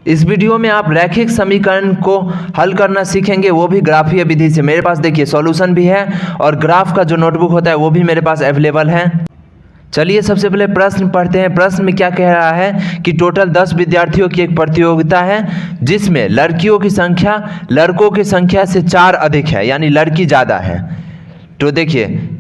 इस वीडियो में आप रैखिक समीकरण को हल करना सीखेंगे, वो भी ग्राफीय विधि से। मेरे पास देखिए सॉल्यूशन भी है और ग्राफ का जो नोटबुक होता है वो भी मेरे पास अवेलेबल है। चलिए सबसे पहले प्रश्न पढ़ते हैं। प्रश्न में क्या कह रहा है कि टोटल 10 विद्यार्थियों की एक प्रतियोगिता है जिसमें लड़कियों की संख्या लड़कों की संख्या से 4 अधिक है, यानी लड़की ज़्यादा है। तो देखिए,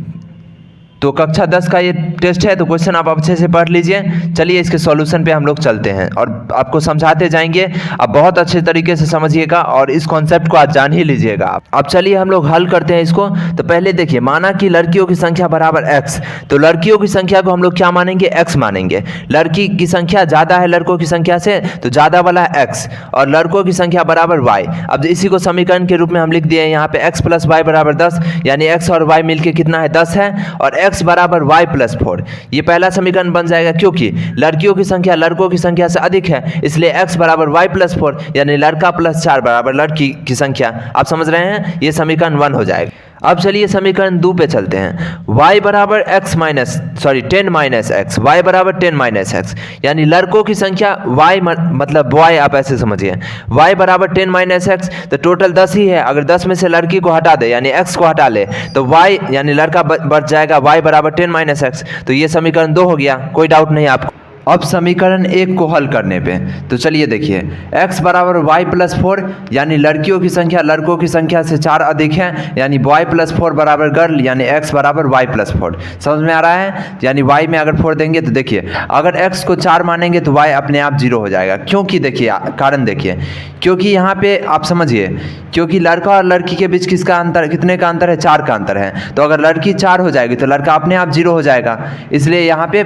तो कक्षा 10 का ये टेस्ट है, तो क्वेश्चन आप अच्छे से पढ़ लीजिए। चलिए इसके सॉल्यूशन पे हम लोग चलते हैं और आपको समझाते जाएंगे। आप बहुत अच्छे तरीके से समझिएगा और इस कॉन्सेप्ट को आज जान ही लीजिएगा। अब चलिए हम लोग हल करते हैं इसको। तो पहले देखिए, माना कि लड़कियों की संख्या बराबर x, तो लड़कियों की संख्या को हम लोग क्या मानेंगे, x मानेंगे। लड़की की संख्या ज़्यादा है लड़कों की संख्या से, तो ज़्यादा वाला x, और लड़कों की संख्या बराबर y। अब इसी को समीकरण के रूप में हम लिख दिए यहाँ पे x + y बराबर 10, यानी x और y मिलके कितना है, 10 है, और x बराबर y + 4। ये पहला समीकरण बन जाएगा, क्योंकि लड़कियों की संख्या लड़कों की संख्या से अधिक है, इसलिए x बराबर y + 4, यानी लड़का + 4 बराबर लड़की की संख्या। आप समझ रहे हैं, ये समीकरण 1 हो जाएगा। अब चलिए समीकरण 2 पे चलते हैं। y बराबर 10 - x, y बराबर 10 - x, यानी लड़कों की संख्या y मतलब y, आप ऐसे समझिए, y बराबर 10 - x, तो टोटल 10 ही है। अगर 10 में से लड़की को हटा दे यानी x को हटा ले तो y यानी लड़का बच जाएगा y बराबर 10 - x। तो ये समीकरण 2 हो गया, कोई डाउट नहीं आपको। अब समीकरण 1 को हल करने पे तो चलिए देखिए, x बराबर y + 4, यानी लड़कियों की संख्या लड़कों की संख्या से 4 अधिक है, यानी y + 4 बराबर गर्ल, यानी x बराबर y + 4। समझ में आ रहा है, यानी y में अगर 4 देंगे तो देखिए, अगर x को 4 मानेंगे तो y अपने आप 0 हो जाएगा। क्योंकि देखिए, कारण देखिए, क्योंकि यहाँ पे आप समझिए, क्योंकि लड़का और लड़की के बीच किसका अंतर, कितने का अंतर है, 4 का अंतर है। तो अगर लड़की 4 हो जाएगी तो लड़का अपने आप 0 हो जाएगा, इसलिए यहाँ पे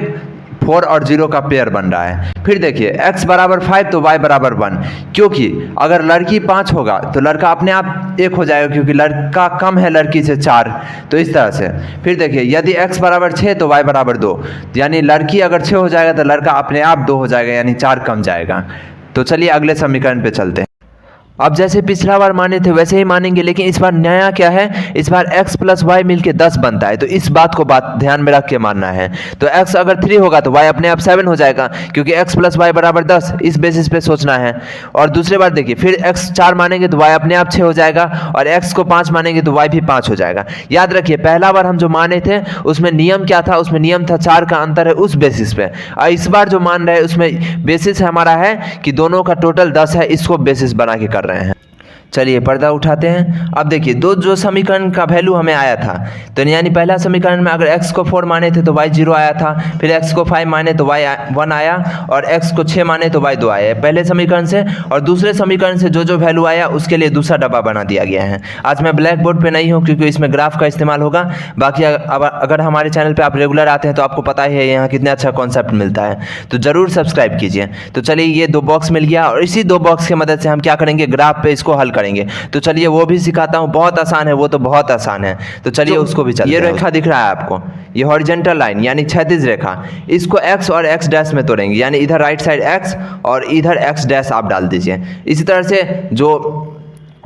4 और 0 का पेयर बन रहा है। फिर देखिए, x बराबर 5 तो y बराबर 1, क्योंकि अगर लड़की 5 होगा तो लड़का अपने आप 1 हो जाएगा, क्योंकि लड़का कम है लड़की से 4। तो इस तरह से फिर देखिए, यदि x बराबर 6 तो y बराबर 2, यानी लड़की अगर 6 हो जाएगा तो लड़का अपने आप 2 हो जाएगा, यानी 4 कम जाएगा। तो चलिए अगले समीकरण पे चलते हैं। अब जैसे पिछला बार माने थे वैसे ही मानेंगे, लेकिन इस बार नया क्या है, इस बार x + y मिलके 10 बनता है, तो इस बात को ध्यान में रख के मानना है। तो x अगर 3 होगा तो y अपने आप 7 हो जाएगा, क्योंकि x + y बराबर 10, इस बेसिस पे सोचना है। और दूसरे बार देखिए, फिर x 4 मानेंगे तो y अपने आप 6 हो जाएगा, और x को 5 मानेंगे तो y भी 5 हो जाएगा। याद रखिए, पहला बार हम जो माने थे उसमें नियम क्या था, उसमें नियम था 4 का अंतर है उस बेसिस पे, और इस बार जो मान रहे हैं उसमें बेसिस हमारा है कि दोनों का टोटल 10 है, इसको बेसिस बना के कर रहे हैं। चलिए पर्दा उठाते हैं। अब देखिए, जो समीकरण का वैल्यू हमें आया था, तो यानी पहला समीकरण में अगर x को 4 माने थे तो y 0 आया था, फिर x को 5 माने तो y 1 आया, और x को 6 माने तो y 2 आया पहले समीकरण से। और दूसरे समीकरण से जो वैल्यू आया उसके लिए दूसरा डब्बा बना दिया गया है। आज मैं ब्लैक बोर्ड पर नहीं हूँ क्योंकि इसमें ग्राफ का इस्तेमाल होगा। बाकी अगर हमारे चैनल पर आप रेगुलर आते हैं तो आपको पता ही है यहाँ कितना अच्छा कॉन्सेप्ट मिलता है, तो ज़रूर सब्सक्राइब कीजिए। तो चलिए, ये 2 बॉक्स मिल गया, और इसी 2 बॉक्स की मदद से हम क्या करेंगे, ग्राफ पे इसको हल करेंगे। तो चलिए वो भी सिखाता हूँ, बहुत आसान है वो, तो बहुत आसान है। तो चलिए उसको भी चलते हैं। ये रेखा दिख रहा है आपको, ये हॉरिजॉन्टल लाइन यानी क्षैतिज रेखा, इसको x और x डैश में तोड़ेंगे, यानी इधर राइट साइड x और इधर x डैश आप डाल दीजिए। इसी तरह से जो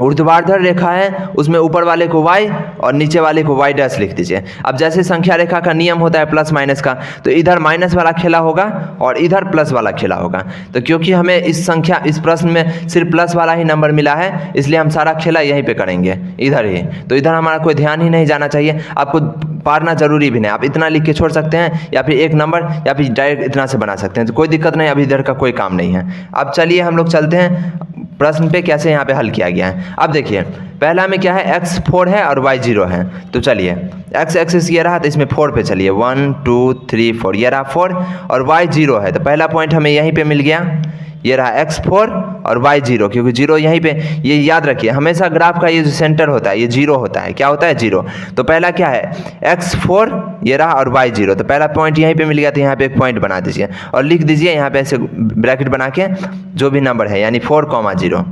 ऊर्ध्वाधर रेखा है उसमें ऊपर वाले को y और नीचे वाले को y डैश लिख दीजिए। अब जैसे संख्या रेखा का नियम होता है प्लस माइनस का, तो इधर माइनस वाला खेला होगा और इधर प्लस वाला खेला होगा। तो क्योंकि हमें इस प्रश्न में सिर्फ प्लस वाला ही नंबर मिला है, इसलिए हम सारा खेला यहीं पे करेंगे, इधर ही। तो इधर हमारा कोई ध्यान ही नहीं जाना चाहिए, आपको पारना जरूरी भी नहीं, आप इतना लिख के छोड़ सकते हैं, या फिर 1 नंबर, या फिर डायरेक्ट इतना से बना सकते हैं, तो कोई दिक्कत नहीं। अभी इधर का कोई काम नहीं है। अब चलिए हम लोग चलते हैं प्रश्न पे, कैसे यहाँ पे हल किया गया है। अब देखिए, पहला में क्या है, x 4 है और y 0 है। तो चलिए x एक्सिस ये रहा, तो इसमें 4 पे चलिए, 1 2 3 4, ये रहा 4, और y 0 है, तो पहला पॉइंट हमें यहीं पे मिल गया। ये रहा x 4 और y 0, क्योंकि 0 यहीं पे, ये याद रखिए हमेशा ग्राफ का ये जो सेंटर होता है ये 0 होता है। क्या होता है, 0। तो पहला क्या है, x 4 ये रहा और y 0, तो पहला पॉइंट यहीं पे मिल गया, तो यहाँ पे एक पॉइंट बना दीजिए और लिख दीजिए यहाँ पे ऐसे ब्रैकेट बना के जो भी नंबर है, यानी 4, 0।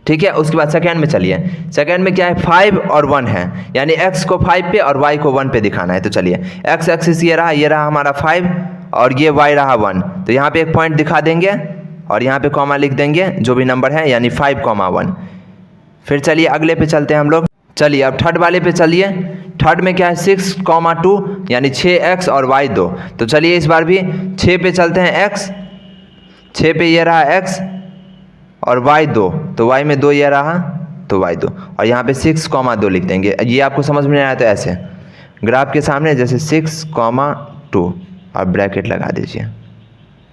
ठीक है। उसके बाद सेकेंड में चलिए, सेकेंड में क्या है, 5 और 1 है, यानी x को 5 पे और y को 1 पे दिखाना है। तो चलिए x एक्सिस ये रहा हमारा 5 और ये y रहा 1, तो यहाँ पे एक पॉइंट दिखा देंगे और यहाँ पे कॉमा लिख देंगे जो भी नंबर है, यानी 5, 1। फिर चलिए अगले पे चलते हैं हम लोग। चलिए अब थर्ड वाले पे चलिए। थर्ड में क्या है, 6, 2 यानी 6x और y 2। तो चलिए इस बार भी 6 पे चलते हैं, x 6 पे ये रहा x और y 2, तो y में 2 ये रहा तो y 2, और यहाँ पे 6,2 लिख देंगे। ये आपको समझ में नहीं आया तो ऐसे ग्राफ के सामने जैसे 6,2 और ब्रैकेट लगा दीजिए,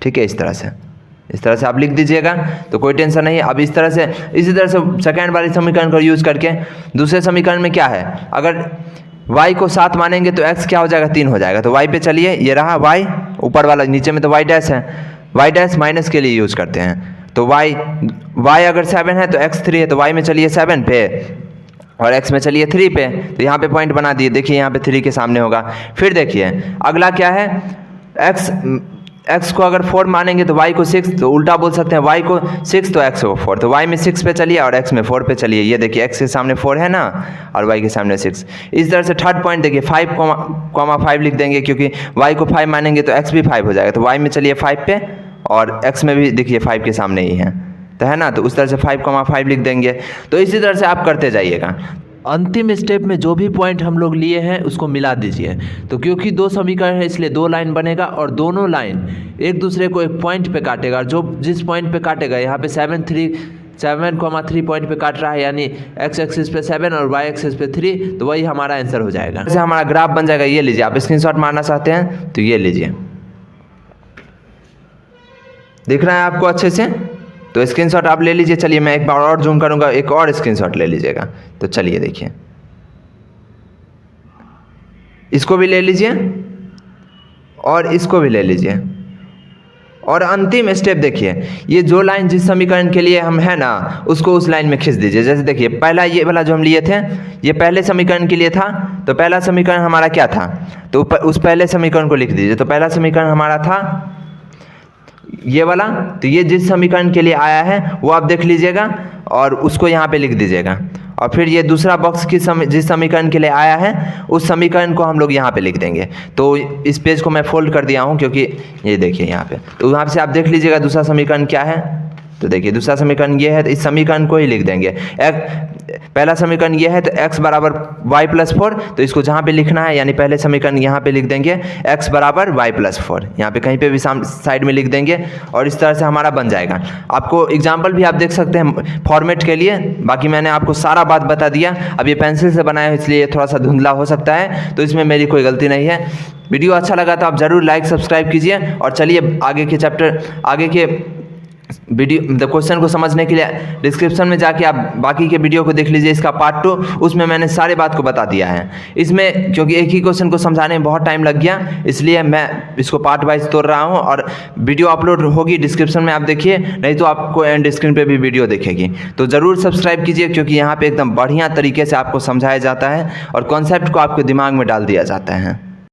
ठीक है। इस तरह से आप लिख दीजिएगा तो कोई टेंशन नहीं है। अब इसी तरह से सेकेंड वाली समीकरण को यूज़ करके दूसरे समीकरण में क्या है, अगर y को 7 मानेंगे तो x क्या हो जाएगा, 3 हो जाएगा। तो y पे चलिए, ये रहा y ऊपर वाला, नीचे में तो y डैश है, y डैश माइनस के लिए यूज़ करते हैं। तो y अगर 7 है तो x 3 है, तो y में चलिए 7 पे और x में चलिए 3 पे, तो यहाँ पे पॉइंट बना दिए। देखिए यहाँ पे 3 के सामने होगा। फिर देखिए अगला क्या है, x को अगर 4 मानेंगे तो y को 6, तो उल्टा बोल सकते हैं, y को 6 तो x को 4, तो y में 6 पे चलिए और x में 4 पे चलिए। ये देखिए x के सामने 4 है ना और y के सामने 6। इस तरह से थर्ड पॉइंट देखिए 5,5 लिख देंगे, क्योंकि y को 5 मानेंगे तो x भी 5 हो जाएगा। तो y में चलिए 5 पे और x में भी देखिए 5 के सामने ही है, तो है ना, तो उस तरह से 5,5 लिख देंगे। तो इसी तरह से आप करते जाइएगा। अंतिम स्टेप में जो भी पॉइंट हम लोग लिए हैं उसको मिला दीजिए। तो क्योंकि 2 समीकरण है इसलिए 2 लाइन बनेगा और दोनों लाइन एक दूसरे को एक पॉइंट पे काटेगा। जो जिस पॉइंट पे काटेगा, यहाँ पे 7,3 पॉइंट पे काट रहा है, यानी x एक्सिस पे 7 और y एक्सिस पे 3, तो वही हमारा आंसर हो जाएगा। जैसे हमारा ग्राफ बन जाएगा। ये लीजिए, आप स्क्रीनशॉट मारना चाहते हैं तो ये लीजिए, दिख रहा है आपको अच्छे से, तो स्क्रीनशॉट आप ले लीजिए। चलिए मैं एक बार और जूम करूंगा, एक और स्क्रीनशॉट ले लीजिएगा। तो चलिए देखिए, इसको भी ले लीजिए और इसको भी ले लीजिए। और अंतिम स्टेप देखिए, ये जो लाइन जिस समीकरण के लिए हम है ना, उसको उस लाइन में खींच दीजिए। जैसे देखिए पहला ये वाला जो हम लिए थे, ये पहले समीकरण के लिए था, तो पहला समीकरण हमारा क्या था, तो उस पहले समीकरण को लिख दीजिए। तो पहला समीकरण हमारा था ये वाला, तो ये जिस समीकरण के लिए आया है वो आप देख लीजिएगा और उसको यहाँ पे लिख दीजिएगा। और फिर ये दूसरा बॉक्स जिस समीकरण के लिए आया है उस समीकरण को हम लोग यहाँ पे लिख देंगे। तो इस पेज को मैं फोल्ड कर दिया हूँ, क्योंकि ये देखिए यहाँ पे, तो वहाँ से आप देख लीजिएगा दूसरा समीकरण क्या है। तो देखिए दूसरा समीकरण ये है, तो इस समीकरण को ही लिख देंगे। पहला समीकरण ये है तो x बराबर y प्लस 4, तो इसको जहाँ पे लिखना है, यानी पहले समीकरण यहाँ पे लिख देंगे x बराबर y प्लस 4, यहाँ पे कहीं पे भी साइड में लिख देंगे और इस तरह से हमारा बन जाएगा। आपको एग्जाम्पल भी आप देख सकते हैं फॉर्मेट के लिए, बाकी मैंने आपको सारा बात बता दिया। अब ये पेंसिल से बनाया है इसलिए थोड़ा सा धुंधला हो सकता है, तो इसमें मेरी कोई गलती नहीं है। वीडियो अच्छा लगा तो आप ज़रूर लाइक सब्सक्राइब कीजिए। और चलिए आगे के वीडियो क्वेश्चन को समझने के लिए डिस्क्रिप्शन में जाके आप बाकी के वीडियो को देख लीजिए। इसका पार्ट 2, उसमें मैंने सारे बात को बता दिया है। इसमें क्योंकि एक ही क्वेश्चन को समझाने में बहुत टाइम लग गया, इसलिए मैं इसको पार्ट वाइज तोड़ रहा हूं। और वीडियो अपलोड होगी डिस्क्रिप्शन में, आप देखिए, नहीं तो आपको एंड स्क्रीन पे भी वीडियो दिखेगी। तो ज़रूर सब्सक्राइब कीजिए, क्योंकि यहाँ पे एकदम बढ़िया तरीके से आपको समझाया जाता है और कॉन्सेप्ट को आपके दिमाग में डाल दिया जाता है।